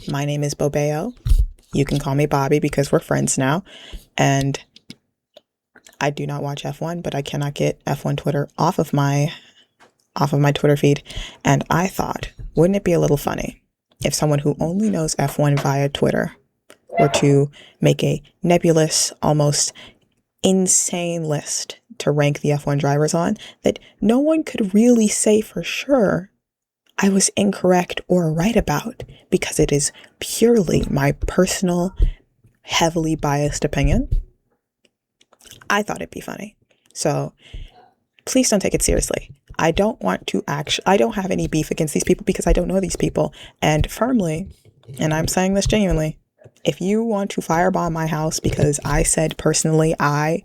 My name is Bobeo. You can call me Bobby because we're friends now. And I do not watch F1, but I cannot get F1 Twitter off of my Twitter feed. And I thought, wouldn't it be a little funny if someone who only knows F1 via Twitter were to make a nebulous, almost insane list to rank the F1 drivers on that no one could really say for sure I was incorrect or right about, because it is purely my personal, heavily biased opinion. I thought it'd be funny. So please don't take it seriously. I don't have any beef against these people because I don't know these people. And firmly, and I'm saying this genuinely, if you want to firebomb my house because I said personally I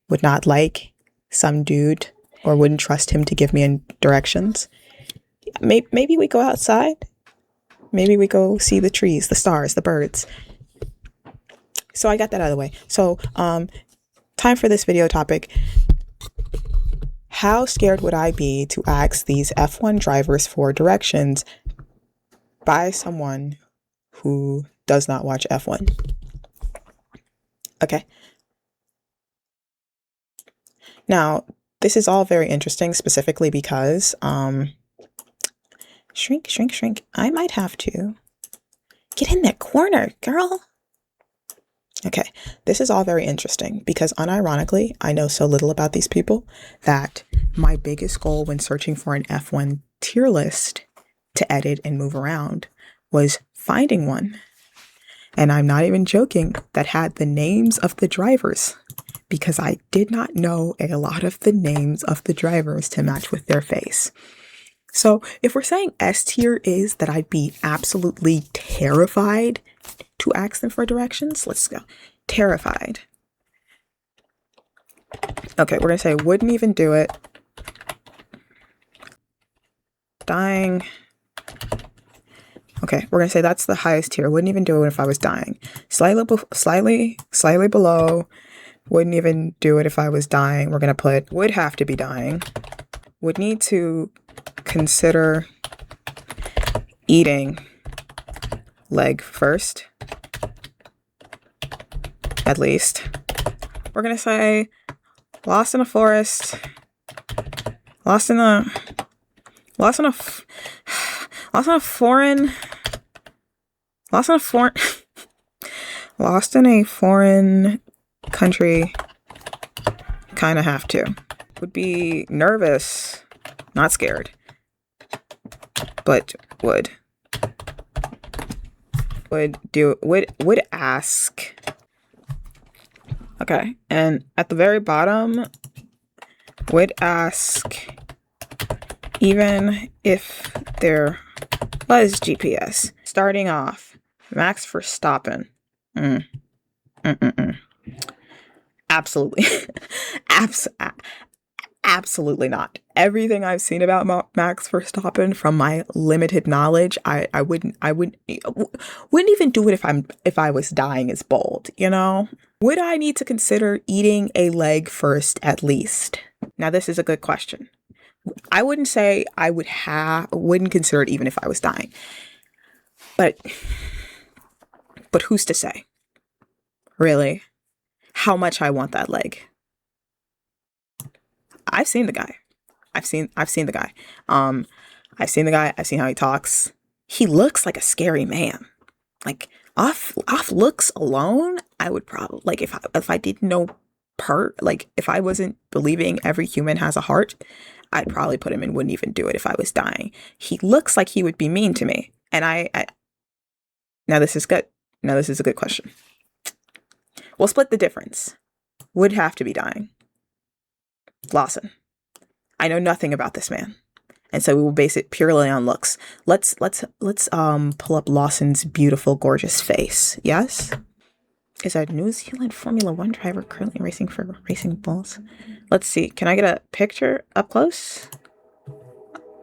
would not like some dude or wouldn't trust him to give me directions, maybe we go outside. Maybe we go see the trees, the stars, the birds. So I got that out of the way. So time for this video topic. How scared would I be to ask these F1 drivers for directions by someone who does not watch F1? Okay. Now, this is all very interesting, specifically because, shrink. I might have to get in that corner, girl. Okay, this is all very interesting because unironically, I know so little about these people that my biggest goal when searching for an F1 tier list to edit and move around was finding one. And I'm not even joking, that had the names of the drivers, because I did not know a lot of the names of the drivers to match with their face. So if we're saying S tier is that I'd be absolutely terrified to ask them for directions, let's go. Terrified. Okay, we're gonna say wouldn't even do it. Dying. Okay, we're gonna say that's the highest tier. Wouldn't even do it if I was dying. Slightly below. Wouldn't even do it if I was dying. We're gonna put would have to be dying. Would need to consider eating leg first, at least. We're gonna say lost in a forest, lost in a foreign country. Kind of have to. Would be nervous, not scared, but would ask. Okay, and at the very bottom, would ask even if there was GPS. Starting off, Max Verstappen. Absolutely. Absolutely not. Everything I've seen about Max Verstappen from my limited knowledge, I wouldn't even do it if I was dying is bold, you know? Would I need to consider eating a leg first at least? Now this is a good question. I wouldn't say I wouldn't consider it even if I was dying. But who's to say? Really? How much I want that leg? I've seen the guy. I've seen the guy. I've seen the guy. I've seen how he talks. He looks like a scary man. Like off looks alone, I would probably, like, if I didn't know if I wasn't believing every human has a heart, I'd probably put him in wouldn't even do it if I was dying. He looks like he would be mean to me. And now this is good. Now this is a good question. We'll split the difference. Would have to be dying. Lawson. I know nothing about this man, and so we will base it purely on looks. Let's pull up Lawson's beautiful, gorgeous face. Yes, is a New Zealand Formula One driver currently racing for Racing Bulls. Let's see. Can I get a picture up close?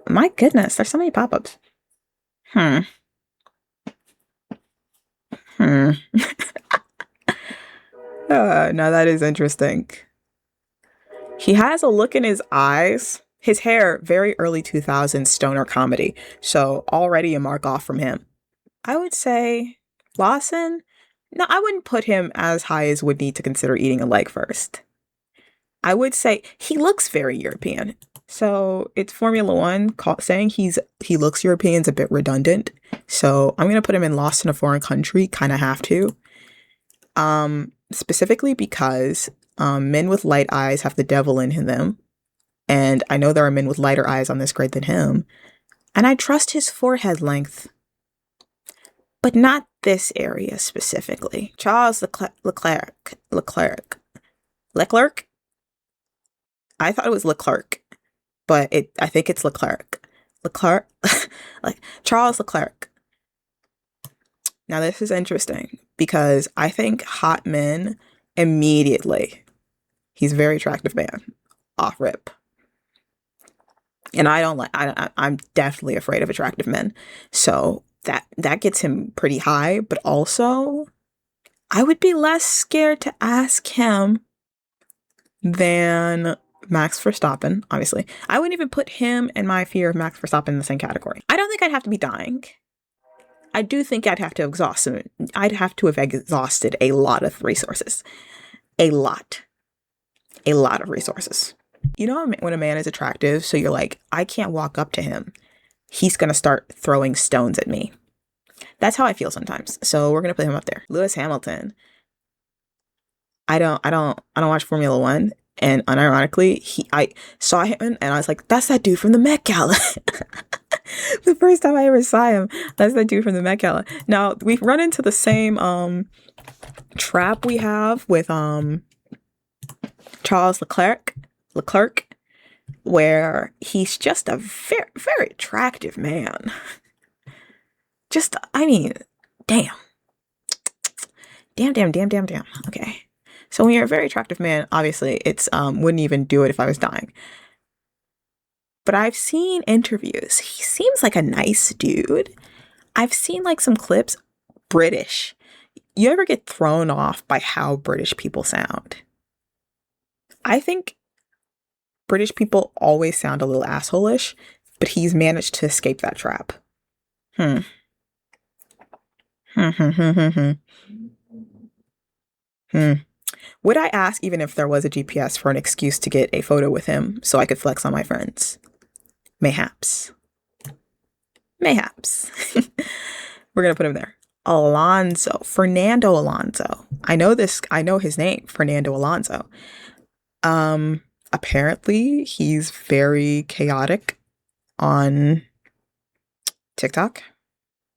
My goodness, there's so many pop-ups. Now that is interesting. He has a look in his eyes. His hair, very early 2000s stoner comedy. So already a mark off from him. I would say Lawson. No, I wouldn't put him as high as would need to consider eating a leg first. I would say he looks very European. So it's Formula One saying he looks European is a bit redundant. So I'm gonna put him in Lost in a Foreign Country. Kind of have to. Specifically because men with light eyes have the devil in them, and I know there are men with lighter eyes on this grid than him. And I trust his forehead length, but not this area specifically. Charles Leclerc. I thought it was Leclerc, but I think it's Leclerc. Like Charles Leclerc. Now this is interesting because I think hot men immediately. He's a very attractive man, off rip. And I'm definitely afraid of attractive men. So that gets him pretty high, but also I would be less scared to ask him than Max Verstappen, obviously. I wouldn't even put him and my fear of Max Verstappen in the same category. I don't think I'd have to be dying. I do think I'd have to exhaust him. I'd have to have exhausted a lot of resources. A lot of resources. You know when a man is attractive, so you're like, I can't walk up to him. He's going to start throwing stones at me. That's how I feel sometimes. So we're going to put him up there. Lewis Hamilton. I don't watch Formula One. And unironically, I saw him and I was like, that's that dude from the Met Gala. The first time I ever saw him, that's that dude from the Met Gala. Now, we've run into the same trap we have with Charles Leclerc, where he's just a very, very attractive man. Just, I mean, damn. Okay. So when you're a very attractive man, obviously it's wouldn't even do it if I was dying. But I've seen interviews. He seems like a nice dude. I've seen like some clips. British. You ever get thrown off by how British people sound? I think British people always sound a little asshole-ish, but he's managed to escape that trap. Would I ask, even if there was a GPS, for an excuse to get a photo with him so I could flex on my friends? Mayhaps. We're going to put him there. Fernando Alonso. I know his name, Fernando Alonso. Apparently he's very chaotic on TikTok.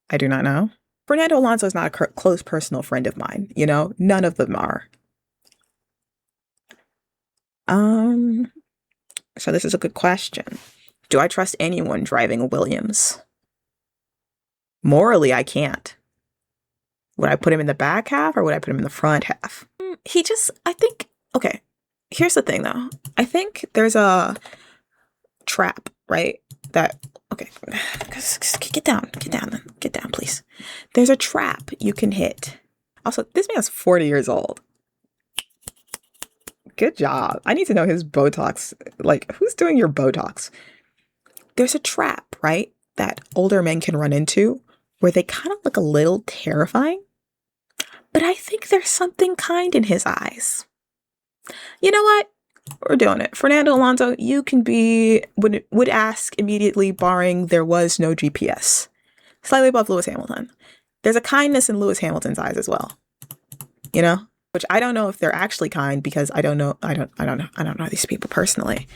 I do not know. Fernando Alonso is not a close personal friend of mine. You know, none of them are. So this is a good question. Do I trust anyone driving a Williams? Morally, I can't. Would I put him in the back half or would I put him in the front half? Okay, here's the thing though. I think there's a trap, right? Okay, get down, please. There's a trap you can hit. Also, this man's 40 years old. Good job. I need to know his Botox. Like, who's doing your Botox? There's a trap, right, that older men can run into where they kind of look a little terrifying. But I think there's something kind in his eyes. You know what? We're doing it. Fernando Alonso, you can would ask immediately, barring there was no GPS. Slightly above Lewis Hamilton. There's a kindness in Lewis Hamilton's eyes as well. You know? Which I don't know if they're actually kind because I don't know these people personally.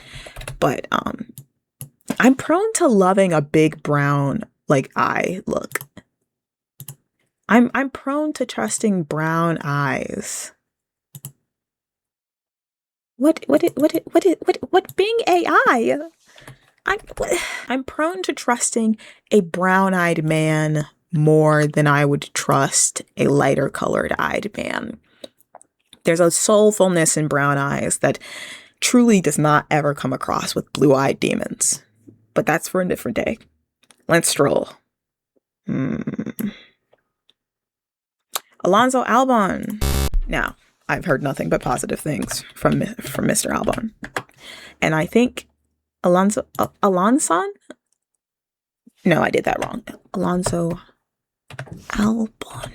But I'm prone to loving a big brown eye look. I'm prone to trusting brown eyes. What being AI? I'm prone to trusting a brown-eyed man more than I would trust a lighter colored-eyed man. There's a soulfulness in brown eyes that truly does not ever come across with blue-eyed demons. But that's for a different day. Lance Stroll. Alonso Albon. Now, I've heard nothing but positive things from Mr. Albon. And I think Alonso? No, I did that wrong. Alonso Albon.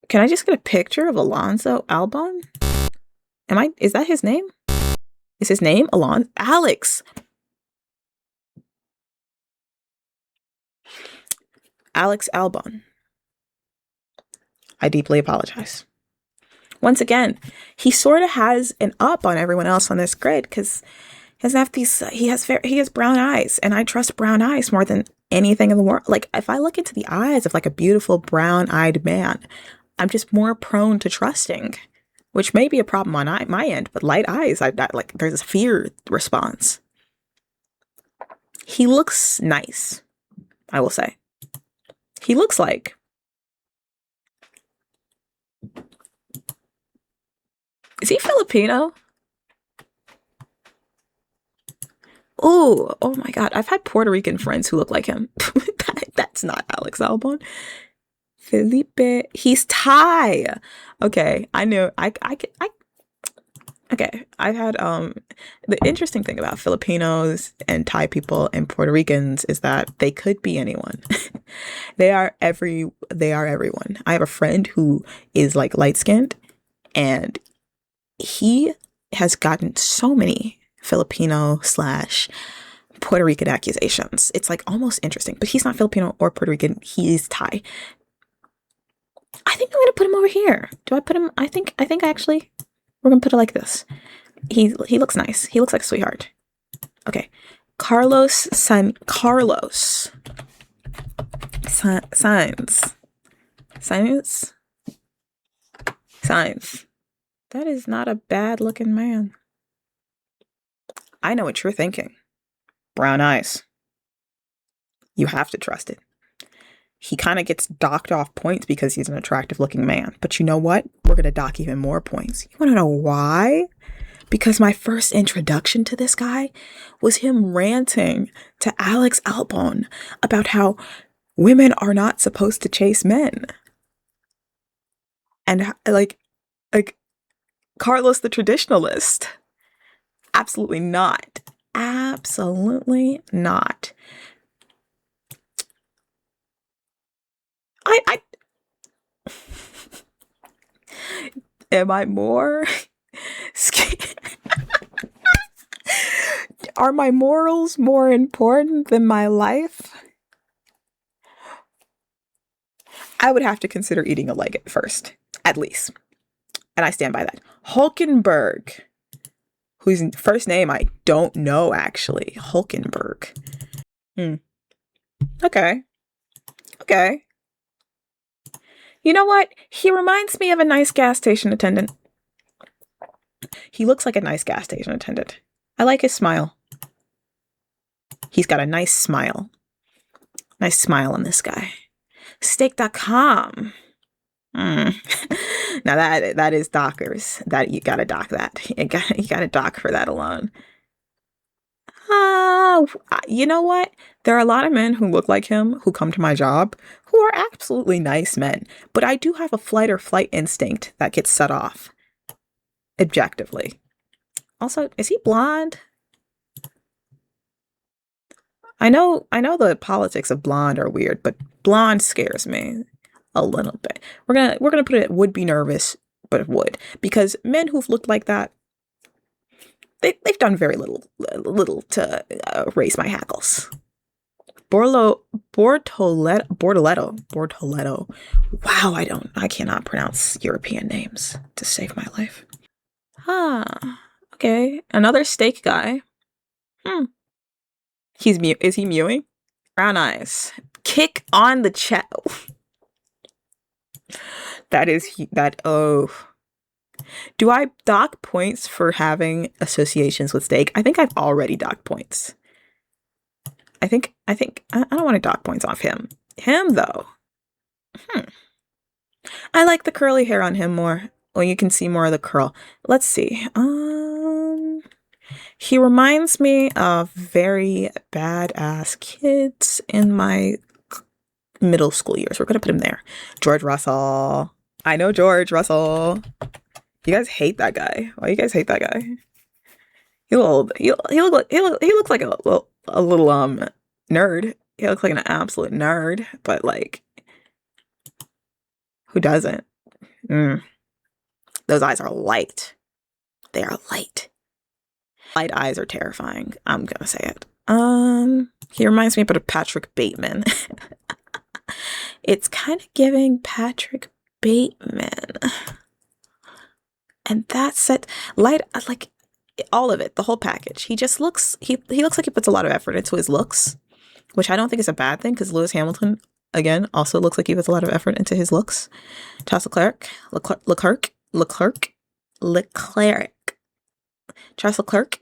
Can I just get a picture of Alonso Albon? Is that his name? Is his name Alex Albon. I deeply apologize. Once again, he sort of has an up on everyone else on this grid because he has brown eyes, and I trust brown eyes more than anything in the world. Like, if I look into the eyes of like a beautiful brown-eyed man, I'm just more prone to trusting, which may be a problem on my end. But light eyes, there's a fear response. He looks nice, I will say. He looks like is he Filipino? Oh my God. I've had Puerto Rican friends who look like him. That's not Alex Albon. Felipe. He's Thai. Okay. I knew. Okay. I've had, the interesting thing about Filipinos and Thai people and Puerto Ricans is that they could be anyone. They are everyone. I have a friend who is like light skinned, and he has gotten so many Filipino / Puerto Rican accusations. It's like almost interesting, but he's not Filipino or Puerto Rican. He's Thai. I think I'm going to put him over here. Do I put him? I think actually we're going to put it like this. He looks nice. He looks like a sweetheart. Okay. Carlos Sainz. That is not a bad looking man. I know what you're thinking. Brown eyes. You have to trust it. He kind of gets docked off points because he's an attractive looking man. But you know what? We're going to dock even more points. You want to know why? Because my first introduction to this guy was him ranting to Alex Albon about how women are not supposed to chase men. And like Carlos the traditionalist. Absolutely not. Absolutely not. I am I more are my morals more important than my life? I would have to consider eating a leg at first, at least. And I stand by that. Hulkenberg, whose first name I don't know, actually. Hulkenberg. Okay. You know what? He reminds me of a nice gas station attendant. He looks like a nice gas station attendant. I like his smile. He's got a nice smile. Nice smile on this guy. Stake.com. Now that is dockers. That you gotta dock that. You gotta dock for that alone. You know what? There are a lot of men who look like him who come to my job who are absolutely nice men, but I do have a flight or flight instinct that gets set off objectively. Also, is he blonde? I know the politics of blonde are weird, but blonde scares me a little bit. We're gonna put it would be nervous, but it would, because men who've looked like that, they've done very little to raise my hackles. Bortoletto. Wow, I cannot pronounce European names to save my life. Okay, another steak guy. Is he mewing? Brown eyes. Kick on the chat. Do I dock points for having associations with steak? I think I've already docked points. I don't want to dock points off him. Him though. I like the curly hair on him more. Well, you can see more of the curl. Let's see. He reminds me of very badass kids in my middle school years. We're gonna put him there. George Russell. I know George Russell. You guys hate that guy. Why you guys hate that guy? He looks like a little nerd. He looks like an absolute nerd, but like, who doesn't? Those eyes are light. They are light. Light eyes are terrifying. I'm gonna say it. He reminds me a bit of Patrick Bateman. It's kind of giving Patrick Bateman. And that's it. Light, like all of it, the whole package. He just looks, he looks like he puts a lot of effort into his looks, which I don't think is a bad thing because Lewis Hamilton, again, also looks like he puts a lot of effort into his looks. Charles Leclerc. Charles Leclerc.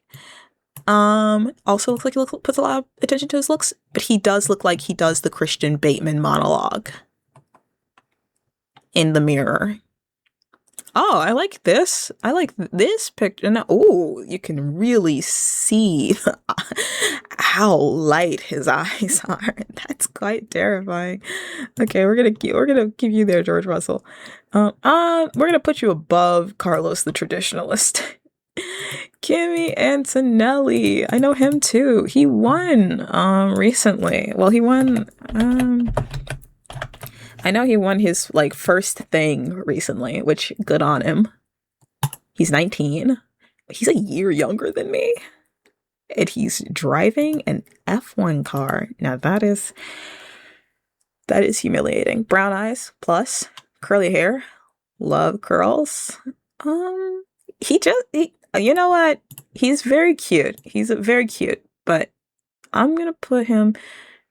Also looks like he puts a lot of attention to his looks, but he does look like he does the Christian Bateman monologue in the mirror. Oh, I like this. I like this picture. Now, oh, you can really see how light his eyes are. That's quite terrifying. Okay, we're gonna keep you there, George Russell. We're gonna put you above Carlos the Traditionalist. Kimi Antonelli. I know him too. He won recently. Well, he won I know he won his like first thing recently, which good on him. He's 19. He's a year younger than me. And he's driving an F1 car. Now that is humiliating. Brown eyes plus curly hair. Love curls. You know what? He's very cute. He's very cute, but I'm gonna put him.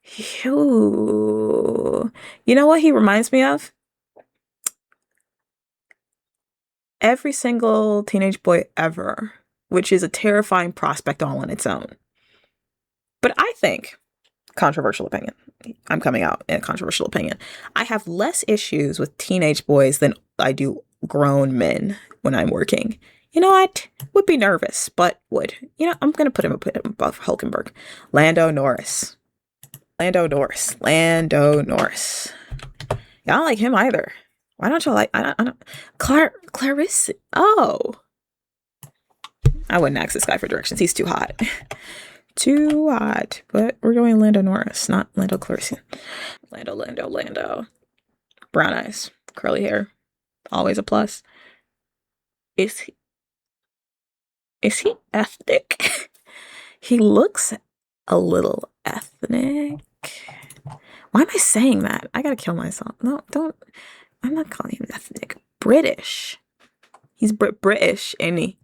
You know what he reminds me of? Every single teenage boy ever, which is a terrifying prospect all on its own. But I think, controversial opinion, I'm coming out in a controversial opinion, I have less issues with teenage boys than I do grown men when I'm working. You know what? Would be nervous, but would. You know, I'm going to put him above Hulkenberg. Lando Norris. Yeah, I don't like him either. Why don't you like, I don't, Clarice. Oh. I wouldn't ask this guy for directions. He's too hot. Too hot. But we're going Lando Norris, not Lando Calrissian. Lando. Brown eyes. Curly hair. Always a plus. Is he ethnic? He looks a little ethnic. Why am I saying that? I gotta kill myself. No, don't. I'm not calling him ethnic. British. He's British, ain't he?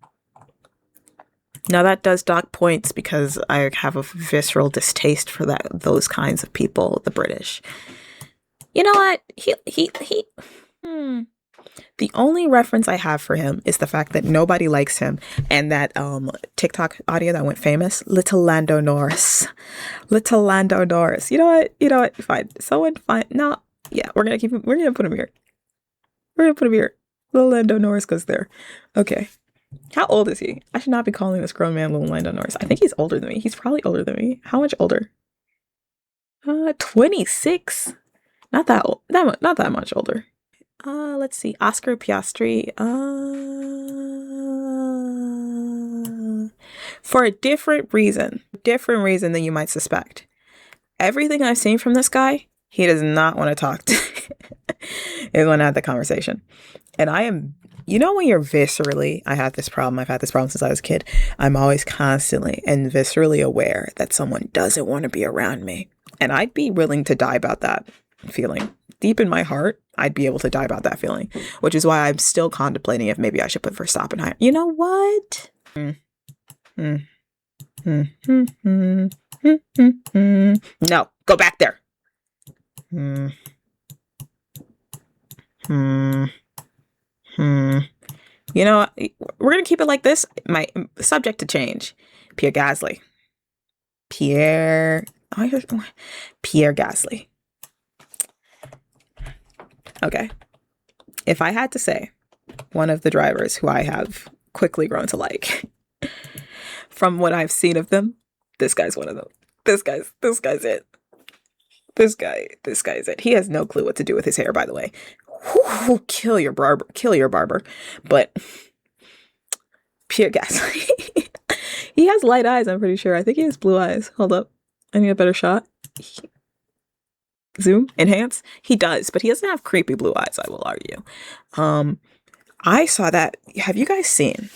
Now that does dock points because I have a visceral distaste for those kinds of people, the British. You know what? The only reference I have for him is the fact that nobody likes him and that TikTok audio that went famous, Little Lando Norris. You know what? Fine. Someone fine. No, yeah, we're gonna put him here. Little Lando Norris goes there. Okay. How old is he? I should not be calling this grown man Little Lando Norris. I think he's older than me. He's probably older than me. How much older? 26. Not that old. Not that much older. Let's see. Oscar Piastri. For a different reason than you might suspect. Everything I've seen from this guy, he does not want to talk to. He want to have the conversation. And I am, when you're viscerally, I've had this problem since I was a kid. I'm always constantly and viscerally aware that someone doesn't want to be around me. And I'd be willing to die about that feeling. Deep in my heart, I'd be able to die about that feeling, which is why I'm still contemplating if maybe I should put Verstappen. You know what? No, go back there. You know, we're going to keep it like this. My subject to change. Pierre Gasly. Pierre Gasly. Okay. If I had to say one of the drivers who I have quickly grown to like, from what I've seen of them, this guy's one of them. This guy's it. This guy's it. He has no clue what to do with his hair, by the way. Whew, kill your barber. But Pierre Gasly. He has light eyes, I'm pretty sure. I think he has blue eyes. Hold up. I need a better shot. zoom, enhance. He does, but he doesn't have creepy blue eyes, I will argue. I saw that. Have you guys seen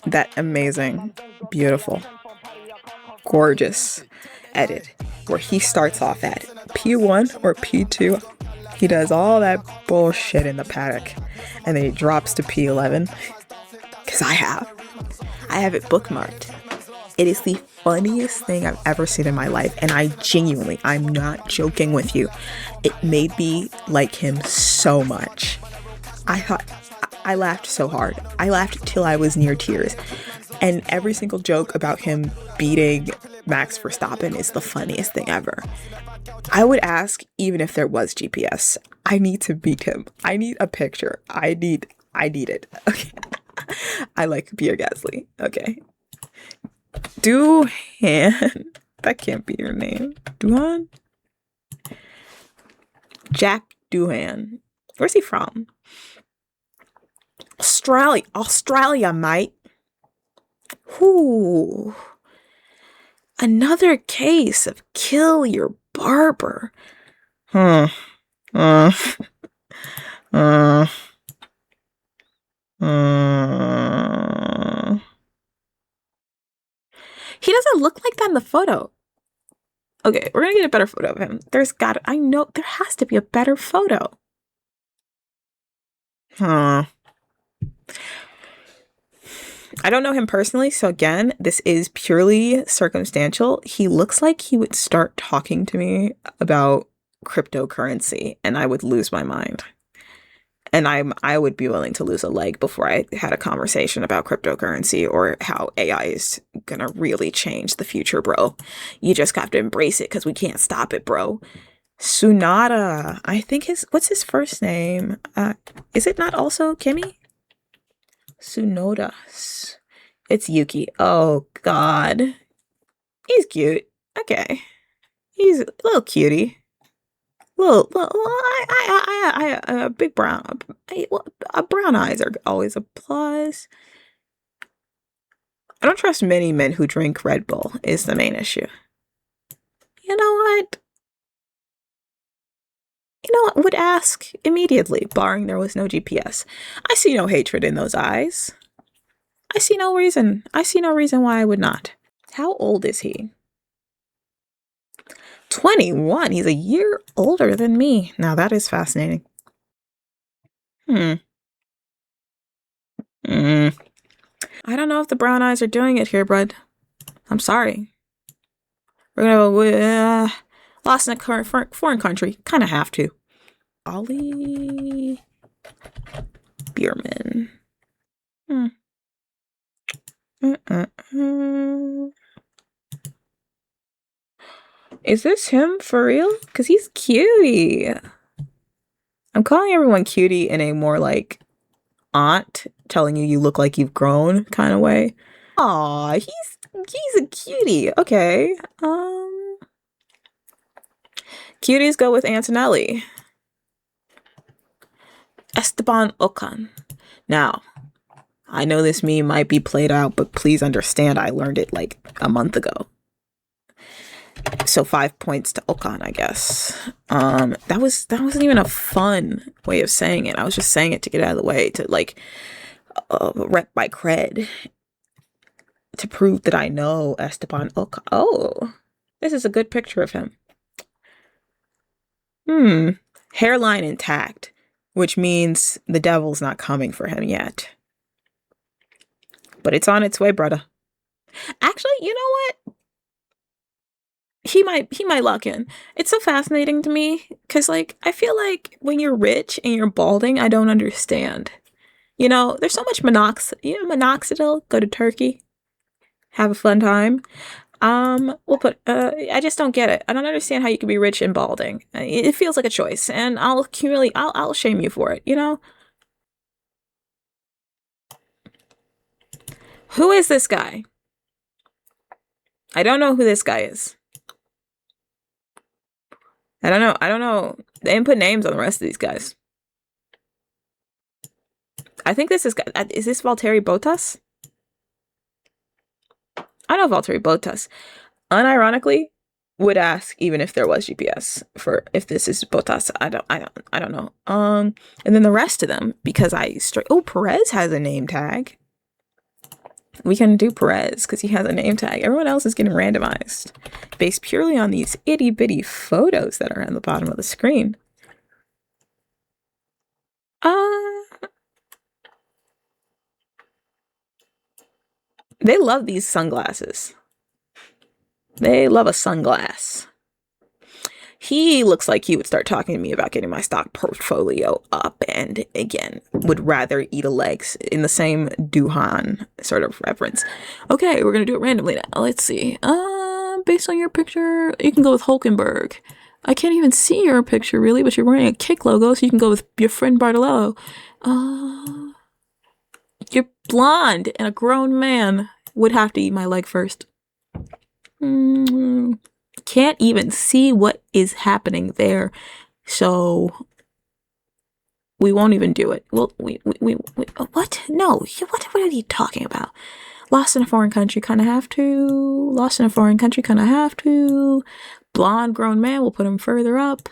that amazing, beautiful, gorgeous edit where he starts off at P1 or P2? He does all that bullshit in the paddock and then he drops to P11. Because I have it bookmarked. It is the funniest thing I've ever seen in my life. And I'm not joking with you. It made me like him so much. I laughed so hard. I laughed till I was near tears. And every single joke about him beating Max Verstappen is the funniest thing ever. I would ask, even if there was GPS, I need to beat him. I need a picture. I need it. Okay. I like Pierre Gasly. Okay. Doohan. That can't be your name. Doohan? Jack Doohan. Where's he from? Australia, mate. Ooh. Another case of kill your barber. He doesn't look like that in the photo. Okay, we're gonna get a better photo of him. I know there has to be a better photo. I don't know him personally, so again, this is purely circumstantial. He looks like he would start talking to me about cryptocurrency and I would lose my mind. And I would be willing to lose a leg before I had a conversation about cryptocurrency or how AI is gonna really change the future, bro. You just have to embrace it because we can't stop it, bro. Tsunoda, I think what's his first name? Is it not also Kimi? Tsunoda. It's Yuki. Oh, God. He's cute. Okay. He's a little cutie. Big brown. Brown eyes are always a plus. I don't trust many men who drink Red Bull is the main issue. You know what? Would ask immediately, barring there was no GPS. I see no hatred in those eyes. I see no reason why I would not. How old is he? 21. He's a year older than me. Now that is fascinating. I don't know if the brown eyes are doing it here, bud. I'm sorry. We're gonna lost in a current foreign country. Kind of have to. Ollie Bierman. Is this him for real? Because he's cutie. I'm calling everyone cutie in a more like aunt telling you look like you've grown kind of way. Aw, he's a cutie. Okay. Cuties go with Antonelli. Esteban Ocon. Now, I know this meme might be played out, but please understand I learned it like a month ago. So 5 points to Ocon, I guess. That wasn't even a fun way of saying it. I was just saying it to get out of the way, to like rep my cred, to prove that I know Esteban Ocon. Oh, this is a good picture of him. Hairline intact, which means the devil's not coming for him yet. But it's on its way, brother. Actually, you know what? He might lock in. It's so fascinating to me because, like, I feel like when you're rich and you're balding, I don't understand. There's so much minoxidil. Go to Turkey, have a fun time. I just don't get it. I don't understand how you can be rich and balding. It feels like a choice, and I'll shame you for it. Who is this guy? I don't know who this guy is. I don't know. They didn't put names on the rest of these guys. I think is this Valtteri Bottas? I know Valtteri Bottas. Unironically, would ask even if there was GPS for if this is Bottas. I don't know. And then the rest of them, because oh, Perez has a name tag. We can do Perez because he has a name tag. Everyone else is getting randomized based purely on these itty bitty photos that are on the bottom of the screen. They love these sunglasses. They love a sunglass. He looks like he would start talking to me about getting my stock portfolio up, and again, would rather eat a legs in the same Duhan sort of reference. Okay, we're gonna do it randomly now. Let's see. Based on your picture, you can go with Hulkenberg. I can't even see your picture really, but you're wearing a kick logo, so you can go with your friend Bartolello. You're blonde, and a grown man would have to eat my leg first. Can't even see what is happening there, so we won't even do it. Well, we what? No, what are you talking about? Lost in a foreign country, kind of have to. Lost in a foreign country, kind of have to. Blonde grown man, we'll put him further up.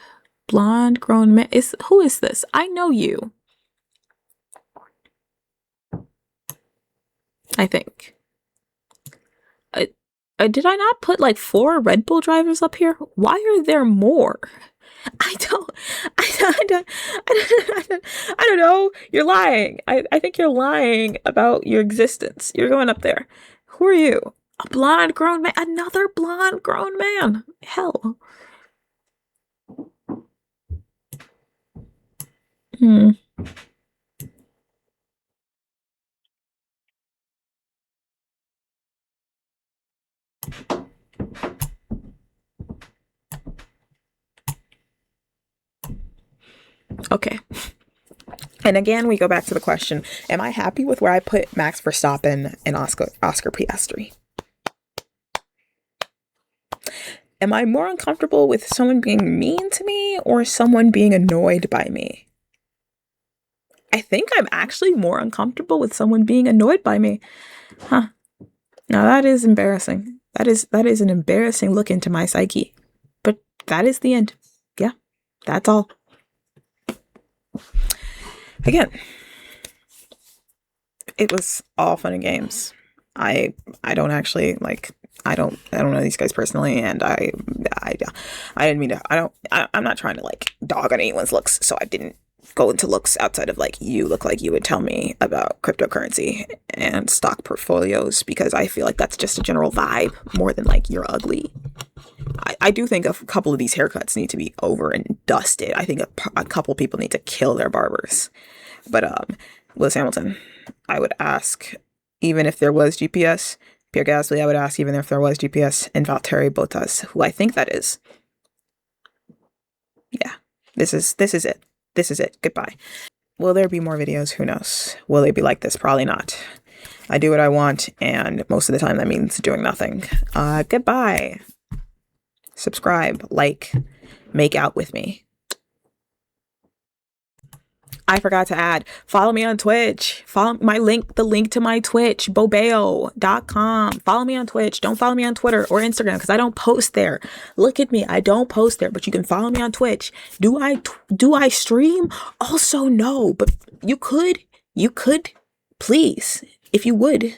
Blonde grown man. Who is this? I know you. I think. Did I not put like 4 Red Bull drivers up here? Why are there more? I don't know. You're lying. I think you're lying about your existence. You're going up there. Who are you? A blonde grown man. Another blonde grown man. Hell. Okay. And again, we go back to the question, am I happy with where I put Max Verstappen and Oscar Piastri? Am I more uncomfortable with someone being mean to me or someone being annoyed by me? I think I'm actually more uncomfortable with someone being annoyed by me. Huh. Now that is embarrassing. That is an embarrassing look into my psyche. But that is the end. Yeah, that's all. Again, it was all fun and games. I don't actually I don't know these guys personally, and I didn't mean to. I'm not trying to like dog on anyone's looks, so I didn't go into looks outside of like, you look like you would tell me about cryptocurrency and stock portfolios, because I feel like that's just a general vibe more than like you're ugly. I do think a couple of these haircuts need to be over and dusted. I think a couple people need to kill their barbers. But Lewis Hamilton, I would ask, even if there was GPS. Pierre Gasly, I would ask, even if there was GPS. And Valtteri Bottas, who I think that is. Yeah, this is it. This is it. Goodbye. Will there be more videos? Who knows? Will they be like this? Probably not. I do what I want, and most of the time that means doing nothing. Goodbye. Subscribe, like, make out with me. I forgot to add, follow me on Twitch. Follow the link to my Twitch, bobeo.com. Follow me on Twitch. Don't follow me on Twitter or Instagram because I don't post there. Look at me. I don't post there, but you can follow me on Twitch. Do I stream? Also, no, but you could, please, if you would.